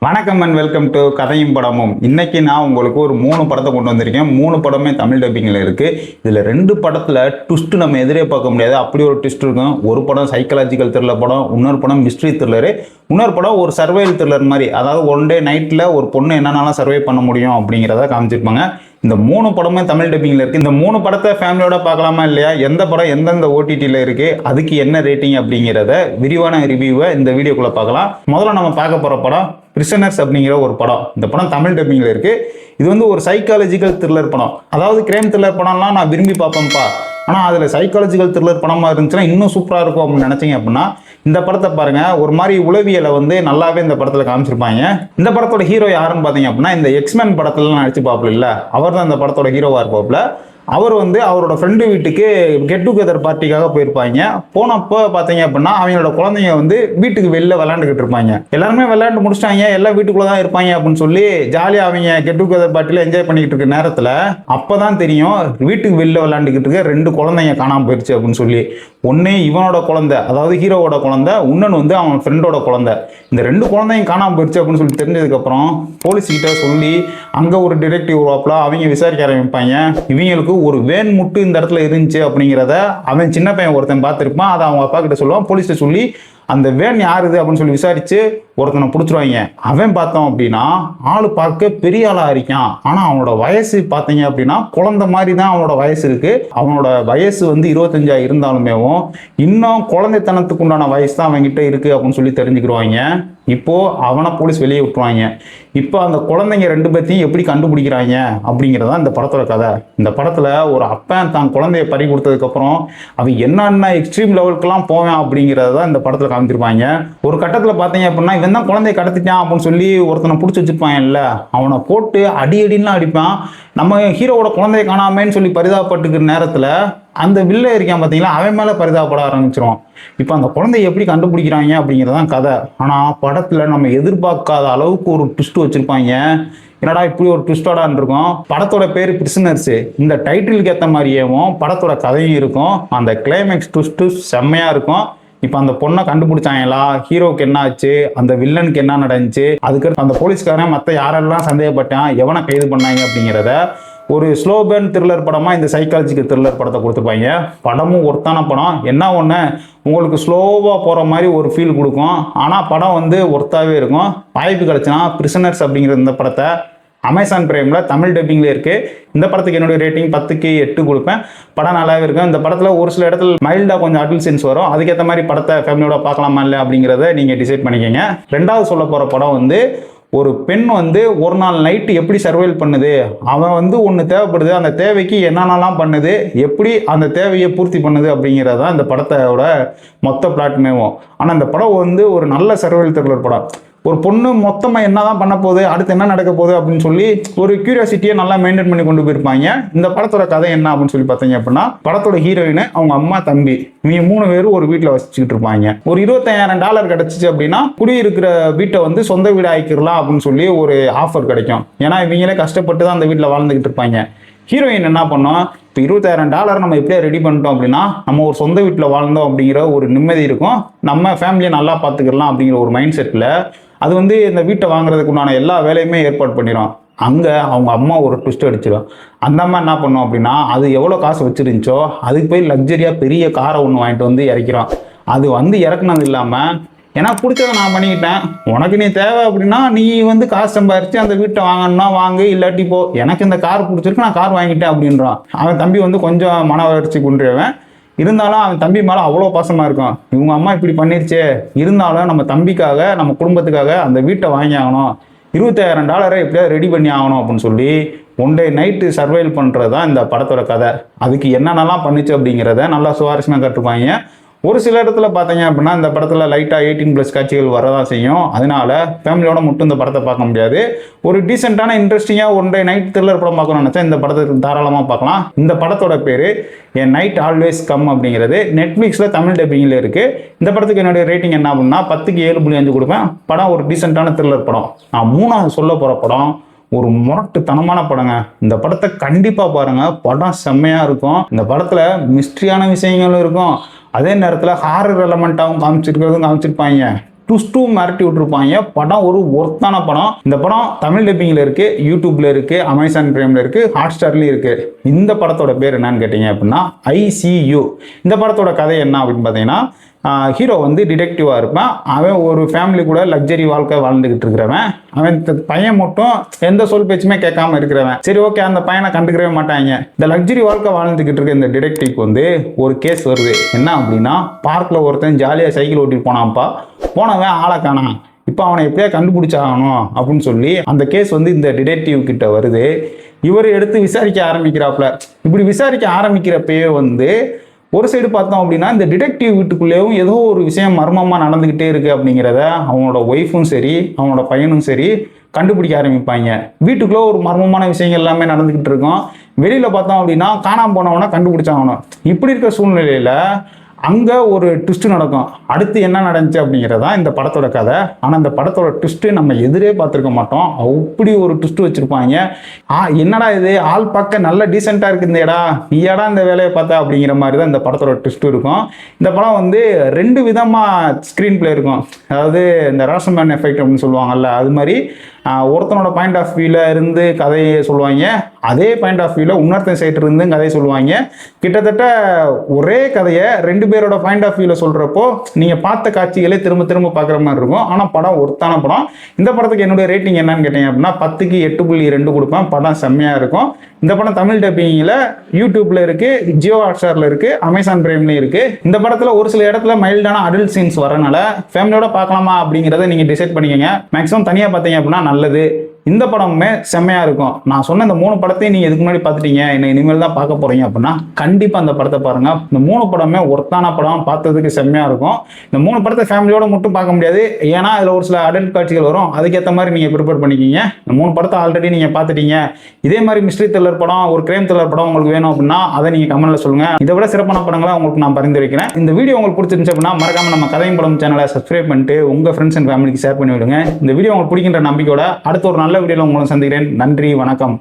வணக்கம் and welcome to கதையும் படமும். இன்னைக்கு நான் உங்களுக்கு ஒரு 3 படத்தை கொண்டு வந்திருக்கேன். 3 படமே தமிழ் டப்பிங்கில் இருக்கு. இதுல 2 படத்துல ட்விஸ்ட் நம்ம எதிரே பார்க்க முடியாது, அப்படி ஒரு ட்விஸ்ட் இருக்கும். ஒரு படம் சைக்காலஜிக்கல் த்ரில்லர் படம், இன்னொரு படம் மிஸ்ட்ரி த்ரில்லரு, இன்னொரு படம் ஒரு சர்வைவல் த்ரில்லர் மாதிரி. அதாவது ஒன் டே நைட்ல ஒரு பொண்ணு என்னென்னலாம் சர்வை பண்ண முடியும் அப்படிங்கிறத காமிச்சிருப்பாங்க. இந்த 3 படமே தமிழ் டப்பிங்ல இருக்கு. இந்த 3 படத்தை ஃபேமிலியோட பார்க்கலாமா இல்லையா, எந்த படம் எந்தெந்த ஓடிடியில் இருக்கு, அதுக்கு என்ன ரேட்டிங் அப்படிங்கிறத விரிவான ரிவ்யூவை இந்த வீடியோக்குள்ள பார்க்கலாம். முதல்ல நம்ம பார்க்க போற படம் பிரிசனர்ஸ் அப்படிங்கிற ஒரு படம். இந்த படம் தமிழ் டப்பிங்ல இருக்கு. இது வந்து ஒரு சைக்காலஜிக்கல் த்ரில்லர் படம். அதாவது கிரைம் த்ரில்லர் படம்லாம் நான் விரும்பி பார்ப்பேன்ப்பா, ஆனால் அதில் சைக்காலஜிக்கல் த்ரில்லர் படமாக இருந்துச்சுன்னா இன்னும் சூப்பராக இருக்கும் அப்படின்னு நினச்சிங்க அப்படின்னா இந்த படத்தை பாருங்க. ஒரு மாதிரி உளவியலை வந்து நல்லாவே இந்த படத்தில் காமிச்சிருப்பாங்க. இந்த படத்தோட ஹீரோ யாருன்னு பார்த்தீங்க அப்படின்னா, இந்த எக்ஸ்மேன் படத்துலலாம் நடிச்சு பார்ப்பல இல்லை, அவர் தான் இந்த படத்தோட ஹீரோவாக இருப்பாப்புல. அவர் வந்து அவரோட ஃப்ரெண்டு வீட்டுக்கு கெட் டுகெதர் பார்ட்டிக்காக போயிருப்பாங்க. போனப்போ பார்த்தீங்க அப்படின்னா அவங்களோட குழந்தைங்க வந்து வீட்டுக்கு வெளில விளையாண்டுக்கிட்டு இருப்பாங்க. எல்லாருமே விளையாண்டு முடிச்சிட்டாங்க, எல்லாம் வீட்டுக்குள்ள தான் இருப்பாங்க அப்படின்னு சொல்லி ஜாலியாக அவங்க கெட் டுகெதர் பார்ட்டியில் என்ஜாய் பண்ணிக்கிட்டு இருக்க நேரத்தில் அப்போதான் தெரியும் வீட்டுக்கு வெளில விளையாண்டுக்கிட்டு இருக்க 2 குழந்தைங்க காணாமல் போயிடுச்சு அப்படின்னு சொல்லி. ஒன்று இவனோட குழந்தை, அதாவது ஹீரோவோட குழந்தை, இன்னொன்று வந்து அவன் ஃப்ரெண்டோட குழந்தை. இந்த 2 குழந்தைங்க காணாமல் போயிடுச்சு அப்படின்னு சொல்லி தெரிஞ்சதுக்கப்புறம் போலீஸ்கிட்ட சொல்லி அங்கே ஒரு டிடெக்டிவ் வாப்பில் அவங்க விசாரிக்க ஆரம்பிப்பாங்க. இவங்களுக்கு ஒரு வேன் முட்டு இந்த இடத்துல இருந்துச்சு அப்படிங்கிறத அவன் சின்ன பையன் ஒருத்தன் பார்த்துருப்பான். அதை அவங்க அப்பா கிட்ட சொல்லுவான். போலீஸ்கிட்ட சொல்லி அந்த வேன் யாருது அப்படின்னு சொல்லி விசாரிச்சு ஒருத்தனை பிடிச்சிருவாங்க. அவன் பார்த்தோம் அப்படின்னா ஆளு பார்க்க பெரிய ஆளா இருக்கான், ஆனா அவனோட வயசு பார்த்தீங்க அப்படின்னா குழந்தை மாதிரி தான் அவனோட வயசு இருக்கு. அவனோட வயசு வந்து 25 இருந்தாலுமே இன்னும் குழந்தைத்தனத்துக்கு உண்டான வயசு தான் அவன்கிட்ட இருக்கு அப்படின்னு சொல்லி தெரிஞ்சுக்கிடுவாங்க. இப்போ அவனை போலீஸ் வெளியே விட்டுருவாங்க. இப்போ அந்த குழந்தைங்க 2 பேர்த்தையும் எப்படி கண்டுபிடிக்கிறாங்க அப்படிங்கிறதா இந்த படத்தோட கதை. இந்த படத்துல ஒரு அப்பன் தான் குழந்தைய பறி கொடுத்ததுக்கு அப்புறம் அவன் என்னென்ன எக்ஸ்ட்ரீம் லெவலுக்குலாம் போவான் அப்படிங்கிறத இந்த படத்துல காமிச்சிருப்பாங்க. ஒரு கட்டத்துல பாத்தீங்க அப்படின்னா இவன் தான் குழந்தைய கடத்திட்டான் அப்படின்னு சொல்லி ஒருத்தனை பிடிச்சி வச்சிருப்பான் இல்ல, அவனை போட்டு அடிலாம் அடிப்பான். நம்ம ஹீரோவோட குழந்தைய காணாமேன்னு சொல்லி பரிதாபப்பட்டுக்கிற நேரத்துல அந்த வில்ல இருக்கான் பார்த்தீங்களா, அவன் மேலே பரிதாபப்பட ஆரம்பிச்சிரும். இப்போ அந்த குழந்தைய எப்படி கண்டுபிடிக்கிறாங்க அப்படிங்கிறதான் கதை. ஆனால் படத்தில் நம்ம எதிர்பார்க்காத அளவுக்கு ஒரு ட்விஸ்ட் வச்சுருப்பாங்க. என்னடா இப்படி ஒரு ட்விஸ்டோடான் இருக்கும். படத்தோட பேர் பிரிசனர்ஸ். இந்த டைட்டிலுக்கு ஏற்ற மாதிரியும் படத்தோட கதையும் இருக்கும். அந்த கிளைமேக்ஸ் ட்விஸ்ட்டு செம்மையாக இருக்கும். இப்போ அந்த பொண்ணை கண்டுபிடிச்சாங்களா, ஹீரோக்கு என்ன ஆச்சு, அந்த வில்லனுக்கு என்ன நடந்துச்சு, அதுக்கு அந்த போலீஸ்காரன் மற்ற யாரெல்லாம் சந்தேகப்பட்டான், எவனை கைது பண்ணாங்க அப்படிங்கிறத ஒரு ஸ்லோ பேர்ன் த்ரில்லர் படமாக இந்த சைக்காலஜிக்கல் த்ரில்லர் படத்தை கொடுத்துருப்பாங்க. படமும் ஒர்த்தான படம். என்ன ஒன்று, உங்களுக்கு ஸ்லோவாக போகிற மாதிரி ஒரு ஃபீல் கொடுக்கும், ஆனால் படம் வந்து ஒர்த்தாகவே இருக்கும். வாய்ப்பு கிடச்சுன்னா பிரிசனர்ஸ் அப்படிங்கிற இந்த படத்தை அமேசான் பிரைமில் தமிழ் டப்பிங்கில் இருக்குது. இந்த படத்துக்கு என்னுடைய ரேட்டிங் 10க்கு 8 கொடுப்பேன். படம் நல்லாவே இருக்கும். இந்த படத்தில் ஒரு சில இடத்துல மைல்டாக கொஞ்சம் அடல்ட் சீன்ஸ் வரும். அதுக்கேற்ற மாதிரி படத்தை ஃபேமிலியோட பார்க்கலாமா இல்லை அப்படிங்கிறத நீங்கள் டிசைட் பண்ணிக்கோங்க. ரெண்டாவது சொல்ல போகிற படம் வந்து ஒரு பெண் வந்து ஒரு நாள் நைட்டு எப்படி சர்வைவ் பண்ணுது, அவன் வந்து ஒன்று தேவைப்படுது, அந்த தேவைக்கு என்னென்னலாம் பண்ணுது, எப்படி அந்த தேவையை பூர்த்தி பண்ணுது அப்படிங்கிறது தான் இந்த படத்தோட மொத்த பிளாட்மேவும். ஆனால் இந்த படம் வந்து ஒரு நல்ல சர்வைவல் த்ரில்லர் படம். ஒரு பொண்ணு மொத்தமாக என்ன தான் பண்ண போகுது, அடுத்து என்ன நடக்க போகுது அப்படின்னு சொல்லி ஒரு கியூரியாசிட்டியை நல்லா மெயின்டைன் பண்ணி கொண்டு போயிருப்பாங்க. இந்த படத்தோட கதை என்ன அப்படின்னு சொல்லி பார்த்தீங்க அப்படின்னா, படத்தோட ஹீரோயின், அவங்க அம்மா, தம்பி, இவங்க 3 பேரும் ஒரு வீட்டில் வச்சுக்கிட்டு இருப்பாங்க. ஒரு $25,000 கிடைச்சிச்சு அப்படின்னா குடியிருக்கிற வீட்டை வந்து சொந்த வீடு ஆக்கிடலாம் அப்படின்னு சொல்லி ஒரு ஆஃபர் கிடைக்கும். ஏன்னா இவங்களே கஷ்டப்பட்டு தான் அந்த வீட்டில் வாழ்ந்துக்கிட்டு இருப்பாங்க. ஹீரோயின் என்ன பண்ணோம், இப்போ $25,000 நம்ம எப்படியா ரெடி பண்ணிட்டோம் அப்படின்னா நம்ம ஒரு சொந்த வீட்டில் வாழ்ந்தோம் அப்படிங்கிற ஒரு நிம்மதி இருக்கும், நம்ம ஃபேமிலியை நல்லா பார்த்துக்கலாம் அப்படிங்கிற ஒரு மைண்ட் செட்டில் அது வந்து இந்த வீட்டை வாங்குறதுக்கு உண்டான எல்லா வேலையுமே ஏற்பாடு பண்ணிடும். அங்கே அவங்க அம்மா ஒரு ட்விஸ்ட் அடிச்சிடும். அந்த அம்மா என்ன பண்ணோம் அப்படின்னா, அது எவ்வளோ காசு வச்சிருந்துச்சோ அதுக்கு போய் லக்ஸரியாக பெரிய காரை ஒன்று வாங்கிட்டு வந்து இறக்கிறோம். அது வந்து இறக்குனது இல்லாமல், ஏன்னா பிடிச்சதை நான் பண்ணிக்கிட்டேன், உனக்கு நீ தேவை அப்படின்னா நீ வந்து காசு சம்பாரிச்சு அந்த வீட்டை வாங்கணும்னா வாங்கு, இல்லாட்டி போ, எனக்கு இந்த கார் பிடிச்சிருக்கு நான் கார் வாங்கிட்டேன் அப்படின்றான். அவன் தம்பி வந்து கொஞ்சம் மன வளர்ச்சி குன்றியவன், இருந்தாலும் அவன் தம்பி மேலே அவ்வளோ பாசமாக இருக்கும். இவங்க அம்மா இப்படி பண்ணிருச்சே, இருந்தாலும் நம்ம தம்பிக்காக நம்ம குடும்பத்துக்காக அந்த வீட்டை வாங்கி ஆகணும், $25,000 எப்படியாவது ரெடி பண்ணி ஆகணும் அப்படின்னு சொல்லி ஒன் டே நைட்டு சர்வைவ் பண்ணுறது தான் இந்த படத்தோட கதை. அதுக்கு என்னென்னலாம் பண்ணிச்சு அப்படிங்கிறத நல்லா சுவாரஸ்யமாக கற்றுப்பாங்க. ஒரு சில இடத்துல பார்த்தீங்க அப்படின்னா இந்த படத்தில் லைட்டாக 18+ காட்சிகள் வரதான் செய்யும். அதனால ஃபேமிலியோட மட்டும் இந்த படத்தை பார்க்க முடியாது. ஒரு டீசெண்டான இன்ட்ரெஸ்டிங்காக ஒன் டே நைட் த்ரில்லர் படம் பார்க்கணும்னு நினச்சா இந்த படத்தை தாராளமாக பார்க்கலாம். இந்த படத்தோட பேர் எ நைட் ஆல்வேஸ் கம் அப்படிங்கிறது நெட்ஃப்ளிக்ஸில் தமிழ் டப்பிங்கில் இருக்குது. இந்த படத்துக்கு என்னுடைய ரேட்டிங் என்ன அப்படின்னா 10க்கு 7.5 கொடுப்பேன். படம் ஒரு டீசெண்டான த்ரில்லர் படம். நான் 3ஆவது சொல்ல போகிற படம் ஒரு முரட்டுத்தனமான படங்க. இந்த படத்தை கண்டிப்பா பாருங்க, படம் செம்மையா இருக்கும். இந்த படத்துல மிஸ்ட்ரியான விஷயங்களும் இருக்கும், அதே நேரத்துல ஹாரர் எலமெண்டாவும் காமிச்சிருக்கிறதும் காமிச்சிருப்பாங்க. ட்விஸ்ட்டும் மிரட்டி விட்டுருப்பாங்க. படம் ஒரு ஒர்த்தான படம். இந்த படம் தமிழ் டப்பிங்ல இருக்கு, யூடியூப்ல இருக்கு, அமேசான் பிரைம்ல இருக்கு, ஹாட் ஸ்டார்லயும் இருக்கு. இந்த படத்தோட பேர் என்னன்னு கேட்டீங்க அப்படின்னா ICU. இந்த படத்தோட கதை என்ன அப்படின்னு பார்த்தீங்கன்னா, ஹீரோ வந்து டிடெக்டிவாக இருப்பான். அவன் ஒரு ஃபேமிலி கூட லக்ஸரி வாழ்க்கை வாழ்ந்துக்கிட்டு இருக்கிறவன். அவன் பையன் மட்டும் எந்த சொல் பேச்சுமே கேட்காம இருக்கிறவன். சரி, ஓகே, அந்த பையனை கண்டுக்கவே மாட்டாங்க. இந்த லக்ஸரி வாழ்க்கை வாழ்ந்துக்கிட்டு இருக்க இந்த டிடெக்டிவ்க்கு வந்து ஒரு கேஸ் வருது. என்ன அப்படின்னா, பார்க்கில் ஒருத்தன் ஜாலியாக சைக்கிள் ஓட்டிட்டு போனான்ப்பா. போனவன் ஆளை காணாம். இப்போ அவனை எப்படியா கண்டுபிடிச்சாகணும் அப்படின்னு சொல்லி அந்த கேஸ் வந்து இந்த டிடெக்டிவ் கிட்ட வருது. இவர் எடுத்து விசாரிக்க ஆரம்பிக்கிறாப்புல. இப்படி விசாரிக்க ஆரம்பிக்கிறப்பயே வந்து ஒரு சைடு பார்த்தோம் அப்படின்னா, இந்த டிடெக்டிவ் வீட்டுக்குள்ளேயும் ஏதோ ஒரு விஷயம் மர்மமாக நடந்துக்கிட்டே இருக்குது அப்படிங்கிறத அவனோட ஒய்ஃபும் சரி, அவனோட பையனும் சரி கண்டுபிடிக்க ஆரம்பிப்பாங்க. வீட்டுக்குள்ளே ஒரு மர்மமான விஷயங்கள் எல்லாமே நடந்துக்கிட்டு இருக்கும். வெளியில் பார்த்தோம் அப்படின்னா காணாமல் போனவனா கண்டுபிடிச்சாகணும். இப்படி இருக்க சூழ்நிலையில் அங்கே ஒரு ட்விஸ்ட் நடக்கும். அடுத்து என்ன நடந்துச்சு அப்படிங்கிறதான் இந்த படத்தோட கதை. ஆனால் இந்த படத்தோட ட்விஸ்ட்டு நம்ம எதிரே பார்த்துருக்க மாட்டோம். அப்படி ஒரு ட்விஸ்ட் வச்சுருப்பாங்க. என்னடா இது, ஆள் பார்க்க நல்ல டீசெண்டாக இருக்குது இந்த இடம், நீ ஏடா இந்த வேலையை பார்த்தா அப்படிங்கிற மாதிரி தான் இந்த படத்தோட ட்விஸ்ட் இருக்கும். இந்த படம் வந்து 2 விதமாக ஸ்க்ரீன் பிளே இருக்கும். அதாவது இந்த ராசமேன் எஃபெக்ட் அப்படின்னு சொல்லுவாங்கல்ல, அது மாதிரி ஒருத்தனோட பாயிண்ட் ஆஃப் வியூவில் இருந்து கதையை சொல்லுவாங்க. அதே பாயிண்ட் ஆஃப் வியூவில் இன்னொருத்தன் சைட்டு இருந்து கதையை சொல்லுவாங்க. கிட்டத்தட்ட ஒரே கதையை 2 பேரோட பாயிண்ட் ஆஃப் வியூவில் சொல்கிறப்போ நீங்கள் பார்த்த காட்சிகளே திரும்ப திரும்ப பார்க்குற மாதிரி இருக்கும். ஆனால் படம் ஒர்த்தான படம். இந்த படத்துக்கு என்னுடைய ரேட்டிங் என்னன்னு கேட்டீங்க அப்படின்னா 10க்கு 8.2 கொடுப்பேன். படம் செம்மையாக இருக்கும். இந்த படம் தமிழ் டப்பிங்கில் யூடியூப்ல இருக்குது, ஜியோ ஹாட்ஸ்டாரில் இருக்குது, அமேசான் பிரைம்லேயும் இருக்குது. இந்த படத்தில் ஒரு சில இடத்துல மைல்டான அடல்ட் சீன்ஸ் வரனால ஃபேமிலியோட பார்க்கலாமா அப்படிங்கிறத நீங்கள் டிசைட் பண்ணிக்கோங்க. மேக்ஸிமம் தனியாக பார்த்தீங்க அப்படின்னா நல்லது. இந்த படமுமே செம்மையாக இருக்கும். நான் சொன்ன இந்த 3 படத்தையும் நீங்கள் இதுக்கு முன்னாடி பார்த்துட்டீங்க, என்னை இனிமேல் தான் பார்க்க போகிறீங்க அப்படின்னா கண்டிப்பாக அந்த படத்தை பாருங்கள். இந்த 3 படமே ஒர்த்தான படம், பார்த்ததுக்கு செம்மையாக இருக்கும். இந்த 3 படத்தை ஃபேமிலியோட மட்டும் பார்க்க முடியாது, ஏன்னா அதில் ஒரு சில அடல்ட் காட்சிகள் வரும். அதுக்கேற்ற மாதிரி நீங்கள் ப்ரிப்பேர் பண்ணிக்கிங்க. இந்த 3 படத்தை ஆல்ரெடி நீங்கள் பார்த்துட்டீங்க. இதே மாதிரி மிஸ்ட்ரி த்ரில்லர் படம், ஒரு கிரைம் த்ரில்லர் படம் உங்களுக்கு வேணும் அப்படின்னா அதை நீங்கள் கமெண்ட்டில் சொல்லுங்கள். இதை விட சிறப்பான படங்களை உங்களுக்கு நான் பரிந்துரைக்கிறேன். இந்த வீடியோ உங்களுக்கு பிடிச்சிருந்துச்சு அப்படின்னா மறக்காம நம்ம கதையும் படம் சேனலை சப்ஸ்கிரைப் பண்ணிட்டு உங்கள் ஃப்ரெண்ட்ஸ் அண்ட் ஃபேமிலிக்கு ஷேர் பண்ணி விடுங்க. இந்த வீடியோ உங்களுக்கு பிடிக்கின்ற நம்பிக்கையோட அடுத்த ஒரு நல்ல வீடியோவில் உங்களை சந்திக்கிறேன். நன்றி, வணக்கம்.